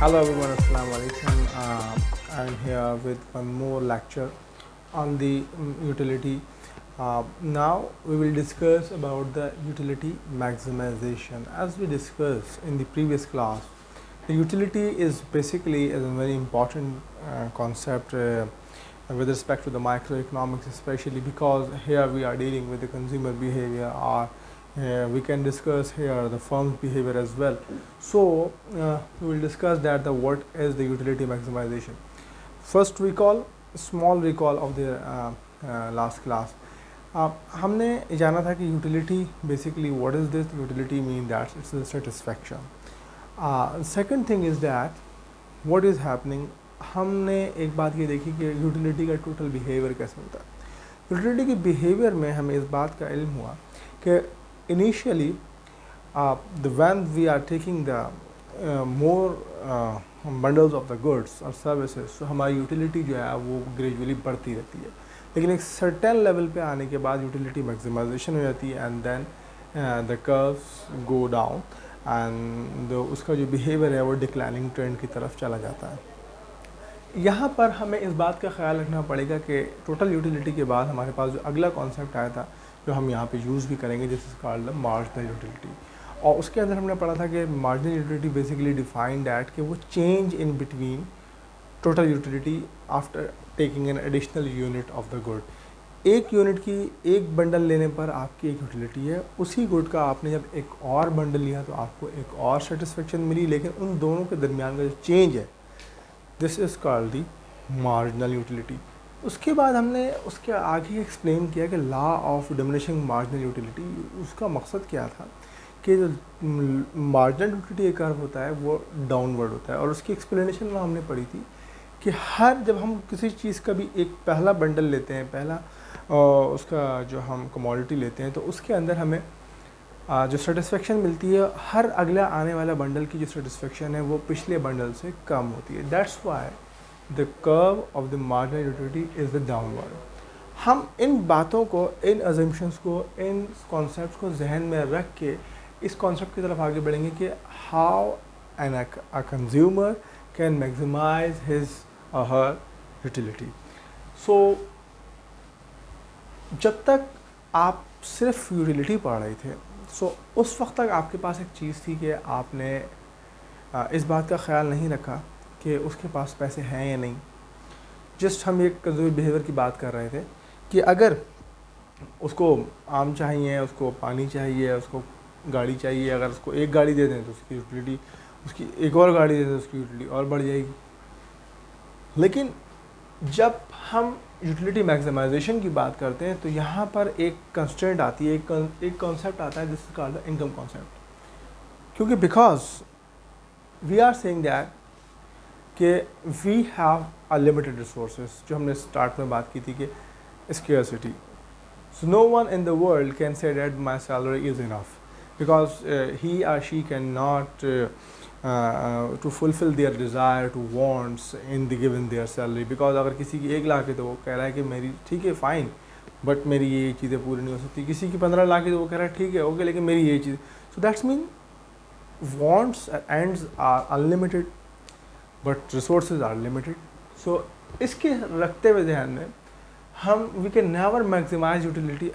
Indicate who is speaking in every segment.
Speaker 1: Hello everyone, Assalamu alaikum. I'm here with one more lecture on the utility. Now we will discuss about the utility maximization. As we discussed in the previous class, the utility is basically a very important concept with respect to the microeconomics, especially because here we are dealing with the consumer behavior, or we can discuss here the firm's behavior as well. So we will discuss that the what is the utility maximization. First recall, small recall of the last class. हमने जाना था कि utility basically what is this? Utility mean that it's a satisfaction. Second thing is that what is happening, हमने एक बात ये देखी कि यूटिलिटी का टोटल बिहेवियर कैसे होता है. यूटिलिटी के बिहेवियर में हमें इस बात का इल्म हुआ कि initially when we are taking the more bundles of the goods or services, so हमारी यूटिलिटी जो है वो ग्रेजुअली बढ़ती रहती है, लेकिन एक सर्टेन लेवल पे आने के बाद यूटिलिटी मैक्सिमाइजेशन हो जाती है and then the curves go down and उसका जो बिहेवियर है वो डिक्लाइनिंग ट्रेंड की तरफ चला जाता है. यहाँ पर हमें इस बात का ख्याल रखना पड़ेगा कि टोटल यूटिलिटी के बाद हमारे पास जो अगला कॉन्सेप्ट आया था जो हम यहाँ पे यूज़ भी करेंगे, this is called the marginal utility. और उसके अंदर हमने पढ़ा था कि marginal utility basically defined that कि वो change in between total utility after taking an additional unit of the good. एक यूनिट की एक बंडल लेने पर आपकी एक यूटिलिटी है, उसी गुड का आपने जब एक और बंडल लिया तो आपको एक और सेटिस्फेक्शन मिली, लेकिन उन दोनों के दरमियान का जो चेंज है this is called the marginal utility. उसके बाद हमने उसके आगे एक्सप्लेन किया कि law of diminishing marginal utility, उसका मकसद क्या था कि जो मार्जिनल यूटिलिटी कर्व होता है वो डाउनवर्ड होता है, और उसकी एक्सप्लेनेशन में हमने पढ़ी थी कि हर जब हम किसी चीज़ का भी एक पहला बंडल लेते हैं, पहला उसका जो हम कमोडिटी लेते हैं, तो उसके अंदर हमें जो सेटिस्फेक्शन मिलती है, हर अगला आने वाला बंडल की जो सेटिस्फेक्शन है वो पिछले बंडल से कम होती है. That's why the curve of the marginal utility is the downward. हम इन बातों को, इन अजम्पशंस को, इन कॉन्सेप्ट्स को जहन में रख के इस कॉन्सेप्ट की तरफ आगे बढ़ेंगे कि how an a consumer can maximize his or her utility. सो जब तक आप सिर्फ यूटिलिटी पढ़ रहे थे, सो उस वक्त तक आपके पास एक चीज़ थी कि आपने इस बात का ख्याल नहीं रखा कि उसके पास पैसे हैं या नहीं. जस्ट हम एक कंज्यूमर बिहेवियर की बात कर रहे थे कि अगर उसको आम चाहिए, उसको पानी चाहिए, उसको गाड़ी चाहिए, अगर उसको एक गाड़ी दे दें तो उसकी यूटिलिटी, उसकी एक और गाड़ी दे दें तो उसकी यूटिलिटी और बढ़ जाएगी. लेकिन जब हम यूटिलिटी मैक्सिमाइजेशन की बात करते हैं तो यहाँ पर एक कंस्ट्रेंट आती है, एक कॉन्सेप्ट आता है, this is called the income concept. क्योंकि because we are saying that कि we have a limited resources, जो हमने स्टार्ट में बात की थी कि scarcity. So no one in the world can say that my salary is enough, because he और she can not to fulfill their desire to wants in the given their salary. because अगर किसी की 1 लाख है तो वो कह रहा है कि मेरी ठीक है फाइन, बट मेरी ये चीज़ें पूरी नहीं हो सकती. किसी की 15 लाख है तो वो कह रहा है ठीक है ओके, लेकिन मेरी ये चीज़. So that's mean wants and ends are unlimited but resources are limited. so इसके रखते हुए ध्यान में हम we can never maximize utility.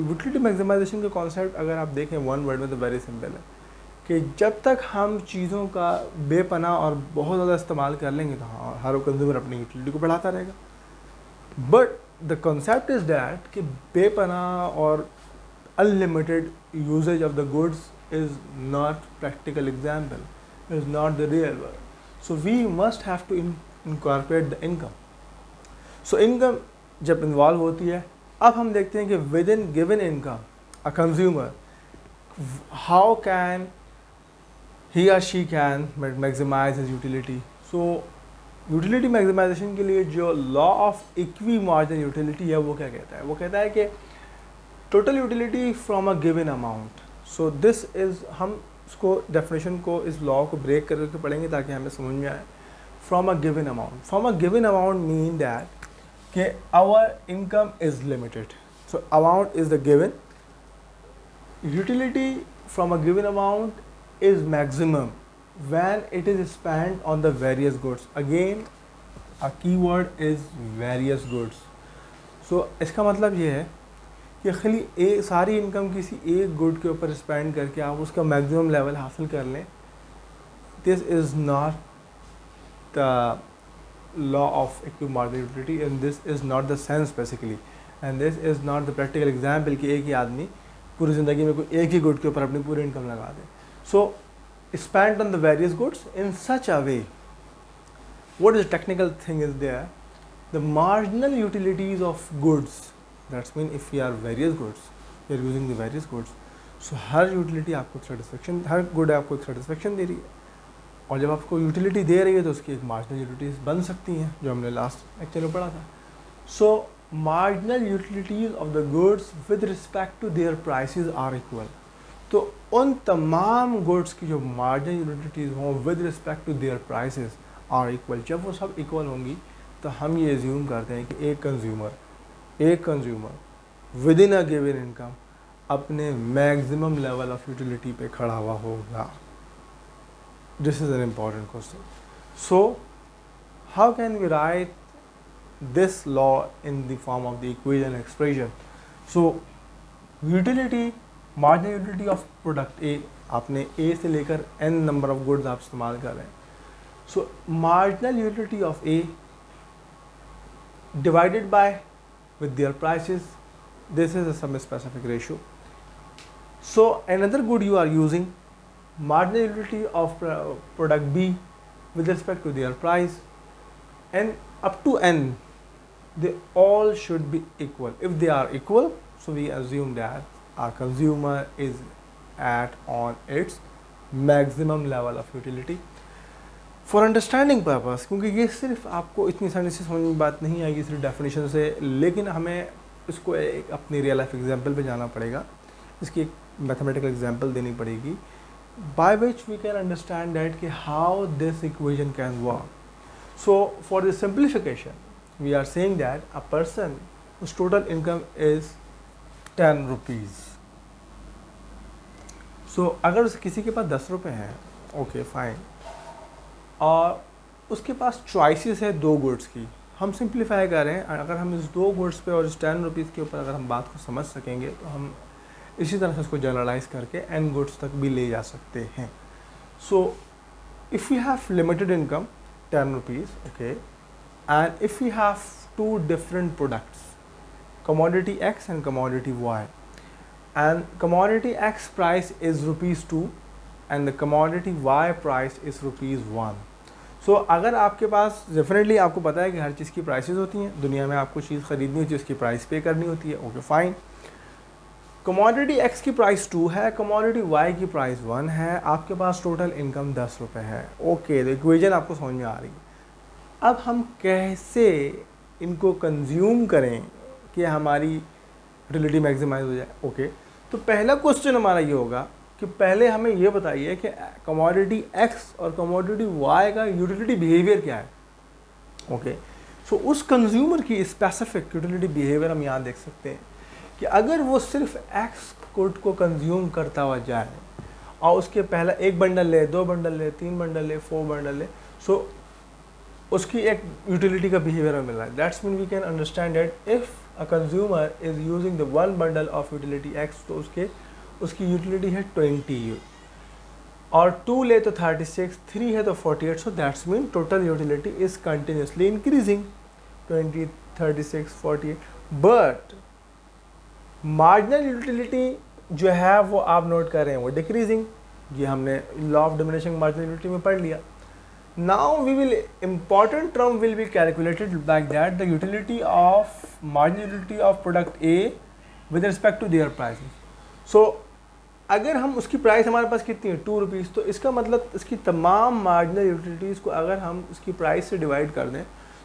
Speaker 1: Utility maximization का कॉन्सेप्ट अगर आप देखें वन वर्ड में तो वेरी सिंपल है कि जब तक हम चीज़ों का बेपनाह और बहुत ज़्यादा इस्तेमाल कर लेंगे तो हाँ, हर कंज्यूमर अपनी यूटिलिटी को बढ़ाता रहेगा. But the concept is that कि बेपनाह और unlimited usages of the goods is not practical example, is not the real world. So we must have to incorporate the income. So income जब involve होती है, अब हम देखते हैं कि within given income a consumer how can he or she can maximize his utility. so utility maximization के लिए जो law of equi marginal utility है वो क्या कहता है, वो कहता है कि total utility from a given amount. So this is, हम इसको डेफिनेशन को, इस लॉ को ब्रेक करके पढ़ेंगे ताकि हमें समझ में आए. From a given amount, from a given amount mean that कि our income is limited. So amount is the given, utility from a given amount is maximum when it is spent on the various goods. Again a keyword is various goods. So इसका मतलब ये है कि खाली सारी income किसी एक good के ऊपर स्पेंड करके आप उसका मैक्सिमम लेवल हासिल कर लें, this is not the law of equal marginal utility and this is not the sense basically and this is not the practical example कि एक ही आदमी पूरी ज़िंदगी में कोई एक ही गुड के ऊपर अपनी पूरी इनकम लगा दे. So spent on the various goods in such a way, what is the technical thing is there, the marginal utilities of goods, that's mean if we are various goods, we are using the various goods, so her utility आपको satisfaction, हर good आपको एक satisfaction दे रही है, और जब आपको utility दे रही है तो उसकी एक मार्जिनल यूटिलिटीज़ बन सकती हैं जो हमने लास्ट लेक्चर में पढ़ा था. So marginal utilities of the goods with respect to their prices are equal. तो उन तमाम गुड्स की जो मार्जिनल यूटिलिटीज़ हों with respect to their prices are equal, जब वो सब इक्वल होंगी तो हम ये एज्यूम करते हैं कि एक consumer with in a given income अपने मैक्सिमम लेवल ऑफ यूटिलिटी पे खड़ा हुआ होगा. This is an important question. So how can we write this law in the form of the equation expression? So utility, marginal utility of product A, आपने A से लेकर n number of goods आप इस्तेमाल कर रहे हैं. So marginal utility of A divided by with their prices, this is a some specific ratio. So another good you are using marginal utility of product B with respect to their price, and up to n they all should be equal. If they are equal, so we assume that our consumer is at on its maximum level of utility. For understanding purpose, क्योंकि ये सिर्फ आपको इतनी आसानी से समझ में बात नहीं आएगी सिर्फ डेफिनेशन से, लेकिन हमें इसको एक अपनी रियल लाइफ एग्जांपल पे जाना पड़ेगा, इसकी एक मैथमेटिकल एग्जांपल देनी पड़ेगी by which we can understand that कि how this equation can work. So for the simplification, we are saying that a person whose total income is 10 rupees. So अगर किसी के पास 10 रुपये हैं, ओके फाइन, और उसके पास चॉइसेस है दो गुड्स की, हम सिंप्लीफाई कर रहे हैं, अगर हम इस दो गुड्स पे और इस 10 रुपीज़ के ऊपर अगर हम बात को समझ सकेंगे तो हम इसी तरह से उसको जनरलाइज करके एन गुड्स तक भी ले जा सकते हैं. So if you have limited income 10 rupees, okay, and if you have two different products, commodity X and commodity Y, and commodity X price is ₹2 and the commodity Y price is ₹1. सो अगर आपके पास definitely आपको पता है कि हर चीज़ की prices होती हैं, दुनिया में आपको चीज़ ख़रीदनी होती है उसकी प्राइस पे करनी होती है, ओके फाइन. कमोडिटी X की प्राइस 2 है, कमोडिटी Y की प्राइस 1 है, आपके पास टोटल इनकम 10 रुपये है, ओके. तो इक्वेशन आपको समझ में आ रही है. अब हम कैसे इनको कंज्यूम करें कि हमारी यूटिलिटी मैक्सिमाइज हो जाए, ओके. तो पहला क्वेश्चन हमारा ये होगा कि पहले हमें ये बताइए कि कमोडिटी X और कमोडिटी Y का यूटिलिटी बिहेवियर क्या है, ओके. सो उस कंज्यूमर की स्पेसिफिक यूटिलिटी बिहेवियर हम यहाँ देख सकते हैं कि अगर वो सिर्फ X गुड को कंज्यूम करता हुआ जाए और उसके पहला एक बंडल ले, 2 बंडल ले, 3 बंडल ले, 4 बंडल ले, सो उसकी एक यूटिलिटी का बिहेवियर मिल रहा है. That's mean we can understand that if a consumer is using the 1 bundle of utility X, तो उसकी यूटिलिटी है 20 और 2 ले तो 36, 3 है तो 48. सो that's mean total utility is continuously increasing 20, 36, 48. But marginal utility जो है वो आप नोट कर रहे हैं वो डिक्रीजिंग. ये हमने law of diminishing marginal utility में पढ़ लिया. Now we will important term will be calculated like that, the utility of marginal utility of product A with respect to their prices. So अगर हम उसकी प्राइस हमारे पास कितनी है 2 रुपीज़, तो इसका मतलब इसकी तमाम मार्जिनल यूटिलिटीज़ को अगर हम इसकी प्राइस से डिवाइड कर दें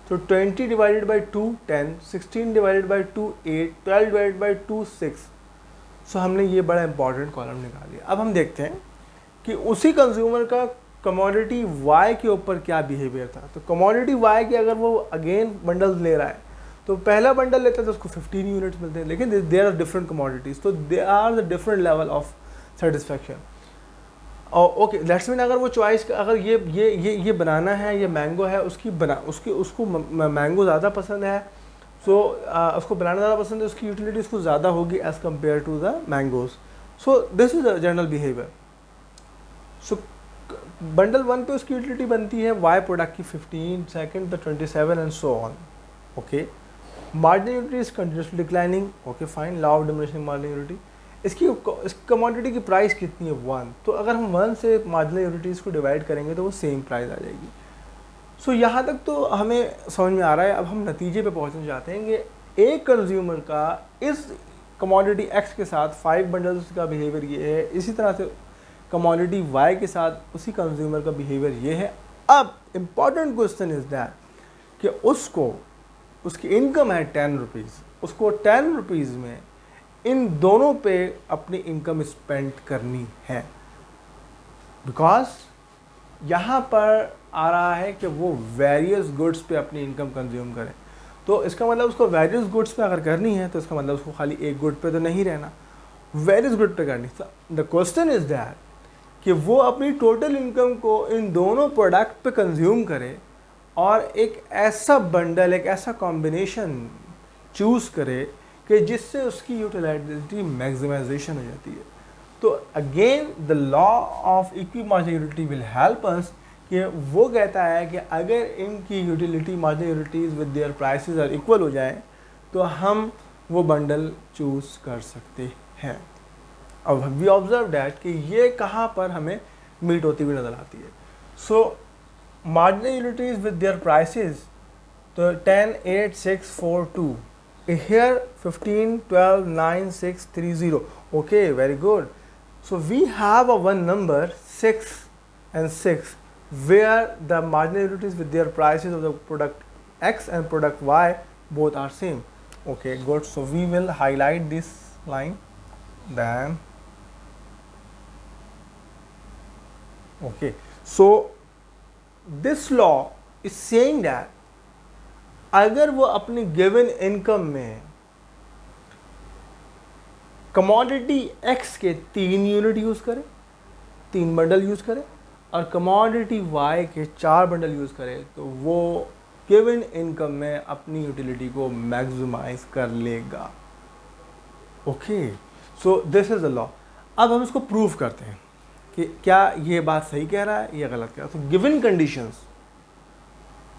Speaker 1: तो 20 divided by 2 10, 16 divided by 2 8, 12 divided by 2 6. सो हमने ये बड़ा इंपॉर्टेंट कॉलम निकाल लिया. अब हम देखते हैं कि उसी कंज्यूमर का कमोडिटी Y के ऊपर क्या बिहेवियर था. तो कमोडिटी Y के अगर वो अगेन बंडल्स ले रहा है तो पहला बंडल लेता है तो उसको 15 यूनिट्स मिलते हैं, लेकिन देयर आर डिफरेंट कमोडिटीज़, तो they are the different level of satisfaction. Okay that's mean अगर वो चॉइस अगर ये बनाना है, ये मैंगो है, उसको मैंगो ज़्यादा पसंद है, सो उसको बनाना ज़्यादा पसंद है, उसकी यूटिलिटी उसको ज़्यादा होगी as compare to the mangoes. So this is a general behaviour. So bundle 1 पे उसकी यूटिलिटी बनती है वाई प्रोडक्ट की 15, सेकंड पे 27 and so on. Okay, marginal utility is continuously declining. Okay fine, law of diminishing marginal utility. इस commodity की price कितनी है 1, तो अगर हम 1 से मार्जिनल यूटिलिटीज़ को डिवाइड करेंगे तो वो सेम प्राइस आ जाएगी. सो यहाँ तक तो हमें समझ में आ रहा है. अब हम नतीजे पे पहुँचना चाहते हैं कि एक कंज्यूमर का इस कमोडिटी एक्स के साथ 5 बंडल्स का बिहेवियर ये है, इसी तरह से कमोडिटी वाई के साथ उसी कंज्यूमर का बिहेवियर ये है. अब इम्पॉर्टेंट क्वेश्चन इज दैट कि उसको उसकी इनकम है 10 रुपीज़, उसको 10 रुपीज़ में इन दोनों पे अपनी इनकम स्पेंड करनी है. बिकॉज यहाँ पर आ रहा है कि वो वेरियस गुड्स पे अपनी इनकम कंज्यूम करें. तो इसका मतलब उसको वेरियस गुड्स पे अगर करनी है तो इसका मतलब उसको खाली एक गुड पे तो नहीं रहना, वेरियस गुड पे करनी. द क्वेश्चन इज दैट कि वो अपनी टोटल इनकम को इन दोनों प्रोडक्ट पे कंज्यूम करे और एक ऐसा बंडल, एक ऐसा कॉम्बिनेशन चूज़ करे कि जिससे उसकी यूटिलिटी मैक्सिमाइजेशन हो जाती है. तो again the law of equi marginal utility will help us कि वो कहता है कि अगर इनकी utility marginal utilities with their prices are equal हो जाए तो हम वो बंडल चूज़ कर सकते हैं. अब वी ऑब्जर्व डैट कि ये कहाँ पर हमें मीट होती हुई नज़र आती है. सो marginal utilities with their prices, तो 10, 8, 6, 4, 2. Here 15, 12, 9, 6, 3, 0. Okay, very good. So we have a one number 6 and 6 where the marginal utilities with their prices of the product X and product Y both are same. Okay, good. So we will highlight this line. Then okay, so this law is saying that अगर वो अपनी given income में commodity x के 3 unit use करे, 3 bundle use करे, और commodity Y के 4 bundle use करे, तो वो गिवन इनकम में अपनी यूटिलिटी को मैक्सिमाइज कर लेगा. Okay, so this is the law. अब हम इसको प्रूव करते हैं कि क्या ये बात सही कह रहा है या गलत कह रहा है. तो गिवन कंडीशंस,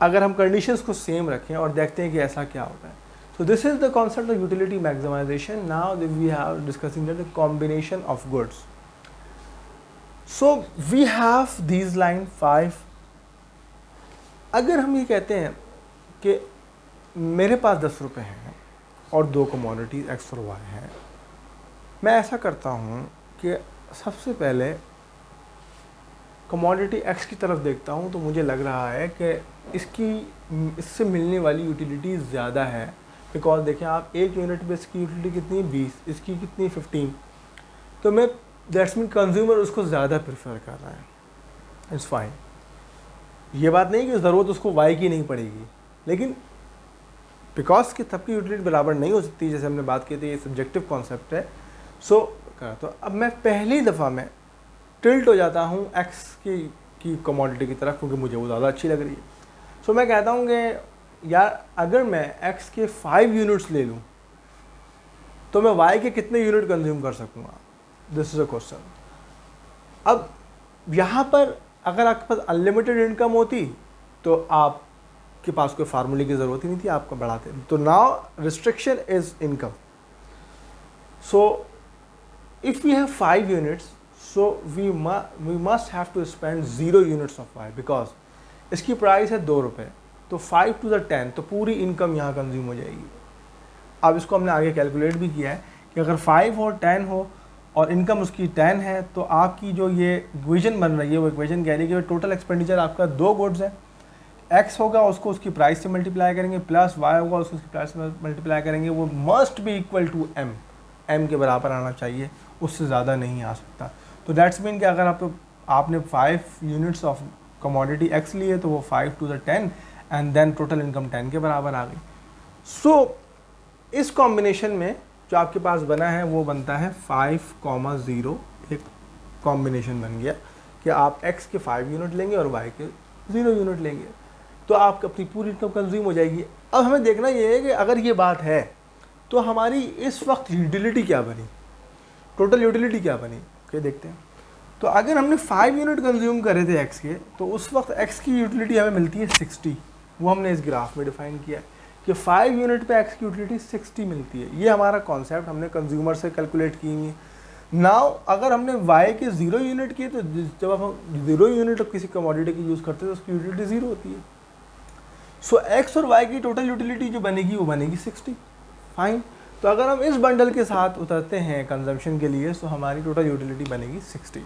Speaker 1: अगर हम कंडीशंस को सेम रखें और देखते हैं कि ऐसा क्या होता है. So this is the concept of utility maximization. Now we have discussing the combination of goods. So we have these line 5. अगर हम ये कहते हैं कि मेरे पास 10 रुपये हैं और 2 कमोडिटीज एक्स और वाई हैं, मैं ऐसा करता हूँ कि सबसे पहले कमोडिटी एक्स की तरफ देखता हूँ तो मुझे लग रहा है कि इससे मिलने वाली यूटिलिटी ज़्यादा है. बिकॉज देखें आप, एक यूनिट पे इसकी यूटिलिटी कितनी है 20, इसकी कितनी 15. तो मैं दैट्स मीन कंज्यूमर उसको ज़्यादा प्रेफर कर रहा है. It's fine. ये बात नहीं कि ज़रूरत उसको वाई की नहीं पड़ेगी, लेकिन बिकॉज कि सबकी यूटिलिटी बराबर नहीं हो सकती, जैसे हमने बात की थी, ये सब्जेक्टिव कॉन्सेप्ट है. सो तो अब मैं पहली दफ़ा में टिल्ट हो जाता हूँ एक्स की कमोडिटी की तरफ, क्योंकि मुझे वो ज़्यादा अच्छी लग रही है. सो मैं कहता हूँ कि यार अगर मैं एक्स के 5 यूनिट्स ले लूँ तो मैं वाई के कितने यूनिट कंज्यूम कर सकूँगा. This is a question. अब यहाँ पर अगर आपके पास अनलिमिटेड इनकम होती तो आपके पास कोई फार्मूले की ज़रूरत ही नहीं थी, आपको बढ़ाते. तो now restriction is income. So if we have 5 units, so we must have to spend 0 units of Y, because इसकी प्राइस है 2 रुपये, तो 5 to the 10, तो पूरी इनकम यहाँ कंज्यूम हो जाएगी. अब इसको हमने आगे कैलकुलेट भी किया है कि अगर 5 हो 10 हो और इनकम उसकी 10 है, तो आपकी जो ये इक्वेशन बन रही है वो इक्वेशन कह रही है कि टोटल एक्सपेंडिचर आपका 2 गुड्स है. एक्स होगा उसको उसकी प्राइस से मल्टीप्लाई करेंगे, प्लस वाई होगा उसको उसकी प्राइस से मल्टीप्लाई करेंगे. वो must be equal to M के बराबर आना चाहिए, उससे ज़्यादा नहीं आ सकता. तो दैट्स मीन कि अगर आपने 5 यूनिट्स ऑफ कमोडिटी एक्स लिए तो वो 5 to the 10 and then total income 10 के बराबर आ गई. सो इस कॉम्बिनेशन में जो आपके पास बना है वो बनता है 5, 0. एक कॉम्बिनेशन बन गया कि आप x के 5 यूनिट लेंगे और y के 0 यूनिट लेंगे, तो आपकी अपनी पूरी इनकम कंज्यूम हो जाएगी। अब हमें देखना ये है कि अगर ये बात है तो हमारी इस वक्त यूटिलिटी क्या बनी, टोटल यूटिलिटी क्या बनी, ओके देखते हैं। तो अगर हमने 5 यूनिट कंज्यूम करे थे x के, तो उस वक्त x की यूटिलिटी हमें मिलती है 60। वो हमने इस ग्राफ में डिफाइन किया है कि 5 यूनिट पे x की यूटिलिटी 60 मिलती है। ये हमारा कॉन्सेप्ट हमने कंज्यूमर से कैलकुलेट की है। नाउ अगर हमने y के 0 यूनिट किए, तो जब हम 0 यूनिट किसी कमोडिटी की यूज़ करते हैं तो उसकी यूटिलिटी 0 होती है। सो x और y की टोटल यूटिलिटी जो बनेगी वो बनेगी 60। फाइन, तो अगर हम इस बंडल के साथ उतरते हैं कंजम्पशन के लिए, तो हमारी टोटल यूटिलिटी बनेगी 60।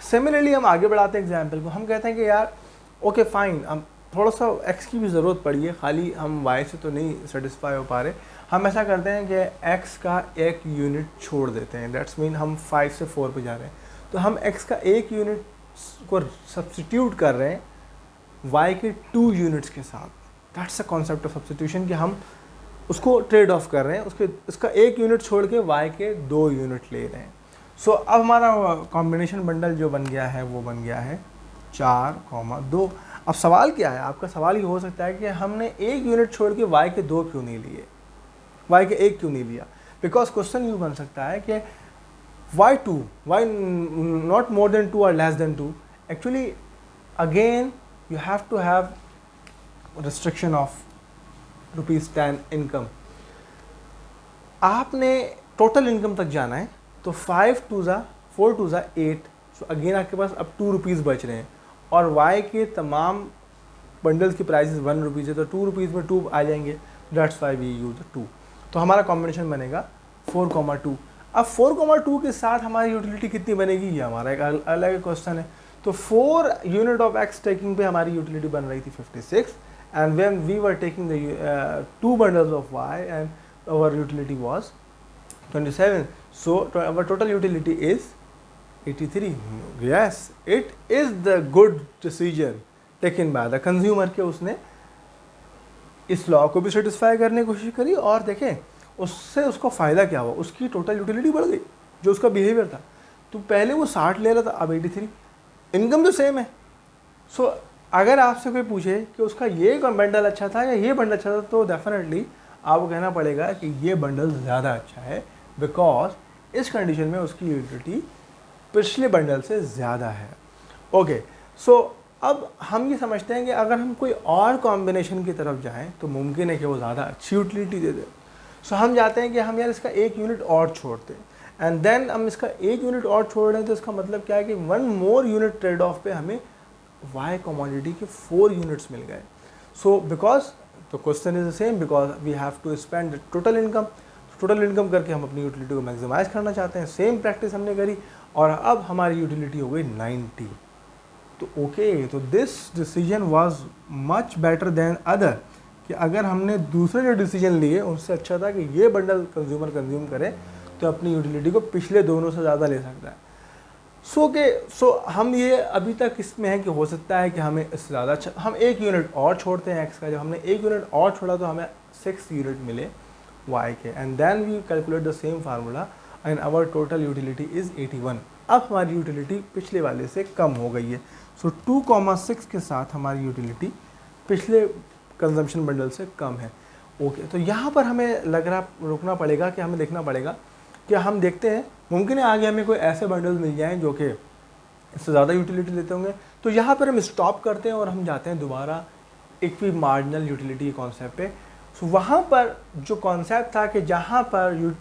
Speaker 1: सिमिलरली हम आगे बढ़ाते हैं एग्जाम्पल को, हम कहते हैं कि यार ओके फाइन, हम थोड़ा सा x की भी ज़रूरत पड़ी है, खाली हम y से तो नहीं सेटिस्फाई हो पा रहे। हम ऐसा करते हैं कि x का 1 यूनिट छोड़ देते हैं, दैट्स मीन हम 5 से 4 पे जा रहे हैं, तो हम x का 1 यूनिट को सब्स्टिट्यूट कर रहे हैं y के 2 यूनिट्स के साथ। That's the concept of substitution, कि हम उसको ट्रेड ऑफ कर रहे हैं, इसका 1 यूनिट छोड़ के y के 2 यूनिट ले रहे हैं। सो अब हमारा कॉम्बिनेशन बंडल जो बन गया है वो बन गया है 4,2। अब सवाल क्या है, आपका सवाल ये हो सकता है कि हमने 1 यूनिट छोड़ के y के 2 क्यों नहीं लिए, y के 1 क्यों नहीं लिया। बिकॉज क्वेश्चन यूँ बन सकता है कि why 2, why not more than 2 or less than 2। actually again you have to have restriction of ₹10 income. आपने टोटल इनकम तक जाना है, तो 5 2 ज़ा 4 2 ज़ा 8, सो अगेन आपके पास अब ₹2 बच रहे हैं, और y के तमाम बंडल्स की प्राइसेस ₹1 है, तो ₹2 में 2 आ जाएंगे, दैट्स वाई वी यूज 2। तो हमारा कॉम्बिनेशन बनेगा 4,2। अब 4,2 के साथ हमारी यूटिलिटी कितनी बनेगी, ये हमारा एक अलग क्वेश्चन है। तो 4 यूनिट ऑफ x टेकिंग पे हमारी यूटिलिटी बन रही थी 56, and when we were taking the 2 bundles of y and our utility was 27, so our total utility is 83. Yes, it is the good decision taken by the consumer कि उसने इस law को भी सेटिस्फाई करने की कोशिश करी, और देखें उससे उसको फ़ायदा क्या हुआ, उसकी टोटल यूटिलिटी बढ़ गई। जो उसका बिहेवियर था, तो पहले वो 60 ले रहा था, अब 83, इनकम तो सेम है। सो अगर आपसे कोई पूछे कि उसका ये बंडल अच्छा था या ये बंडल अच्छा था, तो डेफिनेटली आपको कहना पड़ेगा कि ये बंडल ज़्यादा अच्छा है, बिकॉज इस कंडीशन में उसकी यूटिलिटी पिछले बंडल से ज़्यादा है। ओके, सो अब हम ये समझते हैं कि अगर हम कोई और कॉम्बिनेशन की तरफ जाएं तो मुमकिन है कि वो ज़्यादा अच्छी यूटिलिटी दे दे। सो हम जाते हैं कि हम यार इसका 1 यूनिट और छोड़ते हैं, एंड देन हम इसका 1 यूनिट और छोड़ रहे हैं, तो इसका मतलब क्या है कि 1 मोर यूनिट ट्रेड ऑफ पे हमें y कमोडिटी के 4 यूनिट्स मिल गए। सो बिकॉज तो question is the same, because we have to spend total income. Total income करके हम अपनी यूटिलिटी को मैक्सिमाइज करना चाहते हैं। सेम प्रैक्टिस हमने करी, और अब हमारी यूटिलिटी हो गई 90। तो ओके, तो this decision was much better than other, कि अगर हमने दूसरे जो डिसीजन लिए उनसे अच्छा था कि ये बंडल कंज्यूमर कंज्यूम करे, तो अपनी यूटिलिटी को पिछले दोनों से ज़्यादा ले सकता है। सो हम ये अभी तक इसमें है कि हो सकता है कि हमें इससे ज़्यादा अच्छा, हम 1 यूनिट और छोड़ते हैं x का। जब हमने 1 यूनिट और छोड़ा तो हमें 6 यूनिट मिले y के, and then we calculate the same formula and our total utility is 81। अब हमारी यूटिलिटी पिछले वाले से कम हो गई है। सो 2,6 के साथ हमारी यूटिलिटी पिछले कंजम्पशन बंडल से कम है। ओके, तो यहाँ पर हमें रुकना पड़ेगा, कि हमें देखना पड़ेगा कि हम देखते हैं मुमकिन है आगे हमें कोई ऐसे बंडल्स मिल जाएं जो कि इससे ज़्यादा यूटिलिटी लेते होंगे। तो यहाँ पर हम स्टॉप करते हैं और हम जाते हैं दोबारा इक्वी मार्जिनल यूटिलिटी कॉन्सेप्ट पे। सो वहाँ पर जो कॉन्सेप्ट था कि जहाँ पर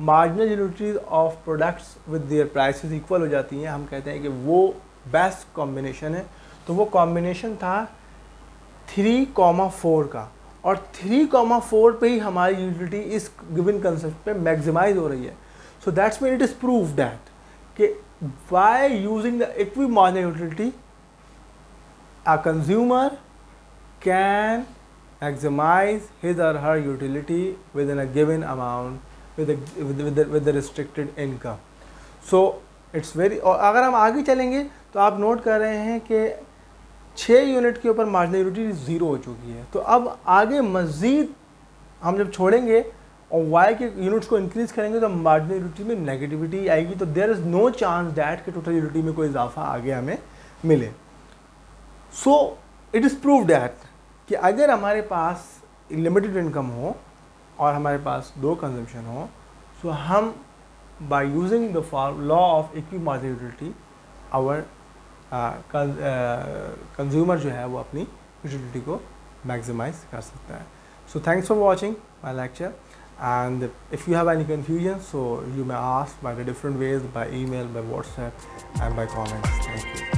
Speaker 1: marginal utilities of products with their prices equal हो जाती हैं, हम कहते हैं कि वो बेस्ट कॉम्बिनेशन है। तो वो कॉम्बिनेशन था 3,4 का, और 3,4 पे ही हमारी यूटिलिटी इस गिवन कंसेप्ट पे मैक्सिमाइज हो रही है। So that's mean it is prove that कि by using the equi marginal utility a consumer can maximize his or her utility within a given amount with the restricted income. So it's very, और अगर हम आगे चलेंगे तो आप note कर रहे हैं कि 6 यूनिट के ऊपर मार्जिनल यूटिलिटी 0 हो चुकी है। तो अब आगे मज़ीद हम जब छोड़ेंगे और वाई के यूनिट्स को इंक्रीज करेंगे तो मार्जिनल यूटिलिटी में नेगेटिविटी आएगी, तो there is no chance that कि टोटल यूटिलिटी में कोई इजाफा आगे हमें मिले। So it is prove that कि अगर हमारे पास लिमिटेड इनकम हो और हमारे पास दो कंजम्पशन हो, सो हम by using the law of equi marginal utility our consumer जो है वो अपनी यूटिलिटी को मैक्सिमाइज कर सकता है। So thanks for watching my lecture, and if you have any confusion, so you may ask by the different ways, by email, by WhatsApp and by comments. Thank you.